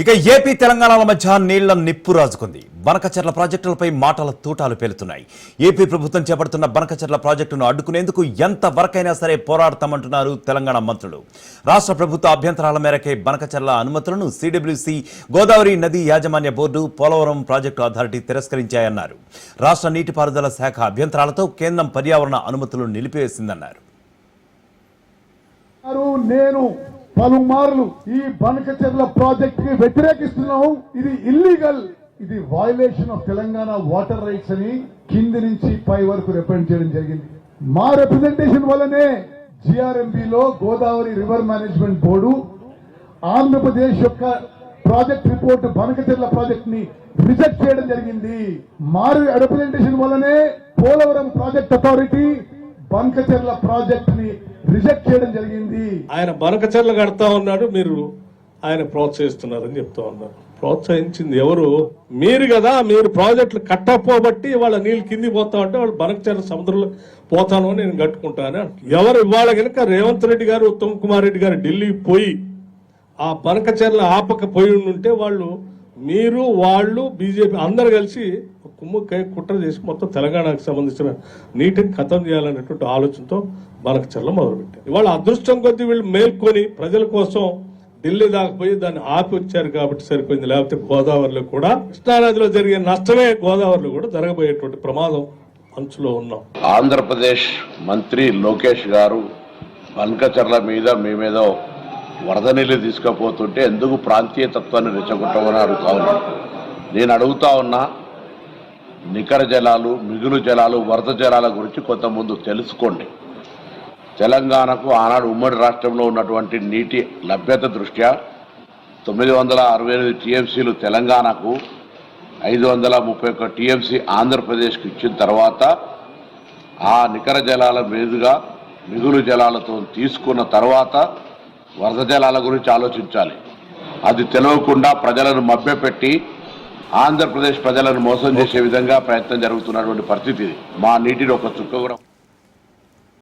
ఇక ఏపీ తెలంగాణల మధ్య నీళ్ల నిప్పు రాజుకుంది. బనకచెర్ల ప్రాజెక్టులపై మాటల తూటాలు పేలుతున్నాయి. ఏపీ ప్రభుత్వం చేపడుతున్న బనకచెర్ల ప్రాజెక్టును అడ్డుకునేందుకు ఎంత వరకైనా సరే పోరాడతామంటున్నారు తెలంగాణ మంత్రులు. రాష్ట్ర ప్రభుత్వ అభ్యంతరాల మేరకే బనకచెర్ల అనుమతులను సిడబ్ల్యూసి, గోదావరి నదీ యాజమాన్య బోర్డు, పోలవరం ప్రాజెక్టు అథారిటీ తిరస్కరించాయన్నారు. రాష్ట్ర నీటిపారుదల శాఖ అభ్యంతరాలతో కేంద్రం పర్యావరణ అనుమతులు నిలిపివేసిందన్నారు. నేను పలుమార్లు ఈ బనకచెర్ల ప్రాజెక్ట్ కి వ్యతిరేకిస్తున్నాము. ఇది ఇల్లీగల్, ఇది violation of Telangana water rides అని కింది నుంచి పై వరకు రిప్రజెంట్ చేయడం జరిగింది. మా రిప్రజెంటేషన్ వల్లనే జిఆర్ఎంబిలో Godavari river management board Andhra Pradesh యొక్క ప్రాజెక్ట్ రిపోర్ట్ బనకచెర్ల ప్రాజెక్ట్ ని రిజెక్ట్ చేయడం జరిగింది. మా రిప్రజెంటేషన్ వల్లనే Polavaram project authority Banakacherla project ని రిజెక్ట్ చేయడం జరిగింది. ఆయన బనకచెర్ల కడతా ఉన్నాడు, మీరు ఆయన ప్రోత్సహిస్తున్నారని చెప్తా ఉన్నారు. ప్రోత్సహించింది ఎవరు? మీరు కదా. మీరు ప్రాజెక్టులు కట్టకపోబట్టి వాళ్ళ నీళ్ళు కింది పోతా ఉంటే వాళ్ళు బనకచెర్ల సముద్రంలో పోతాను అని నేను కట్టుకుంటాను. ఎవరు ఇవాళ కనుక రేవంత్ రెడ్డి గారు, ఉత్తమ్ కుమార్ రెడ్డి గారు ఢిల్లీకి పోయి ఆ బనకచెర్ల ఆపకపోయి ఉంటే మీరు వాళ్ళు బీజేపీ అందరు కలిసి కుమ్ముకాయ కుట్ర చేసి మొత్తం తెలంగాణకు సంబంధించిన నీటిని ఖతం చేయాలనేటువంటి ఆలోచనతో బనకచెర్ల మొదలుపెట్టారు. ఇవాళ అదృష్టం కొద్దీ వీళ్ళు మేల్కొని ప్రజల కోసం ఢిల్లీ దాకపోయి దాన్ని ఆపి వచ్చారు కాబట్టి సరిపోయింది. లేకపోతే గోదావరిలో కూడా, కృష్ణానదిలో జరిగే నష్టమే గోదావరిలో కూడా జరగబోయేటువంటి ప్రమాదం అంచులో ఉన్నాం. ఆంధ్రప్రదేశ్ మంత్రి లోకేష్ గారు బనకచెర్ల మీద మేమేదో వరద నీళ్ళు తీసుకుపోతుంటే ఎందుకు ప్రాంతీయ తత్వాన్ని రెచ్చగొట్టమని అడుగుతా ఉన్నా. నేను అడుగుతా ఉన్నా, నికర జలాలు, మిగులు జలాలు, వరద జలాల గురించి కొంత ముందు తెలుసుకోండి. తెలంగాణకు ఆనాడు ఉమ్మడి రాష్ట్రంలో ఉన్నటువంటి నీటి లభ్యత దృష్ట్యా 968 టీఎంసీలు తెలంగాణకు, 531 టీఎంసీ ఆంధ్రప్రదేశ్కి ఇచ్చిన తర్వాత ఆ నికర జలాల మీదుగా మిగులు జలాలతో తీసుకున్న తర్వాత వరద జలాల గురించి ఆలోచించాలి. అది తెలియకుండా ప్రజలను మభ్యపెట్టి ఆంధ్రప్రదేశ్ ప్రజలను మోసం చేసే విధంగా ప్రయత్నం జరుగుతున్నటువంటి పరిస్థితి ఇది. మా నీటిని ఒక చుక్క కూడా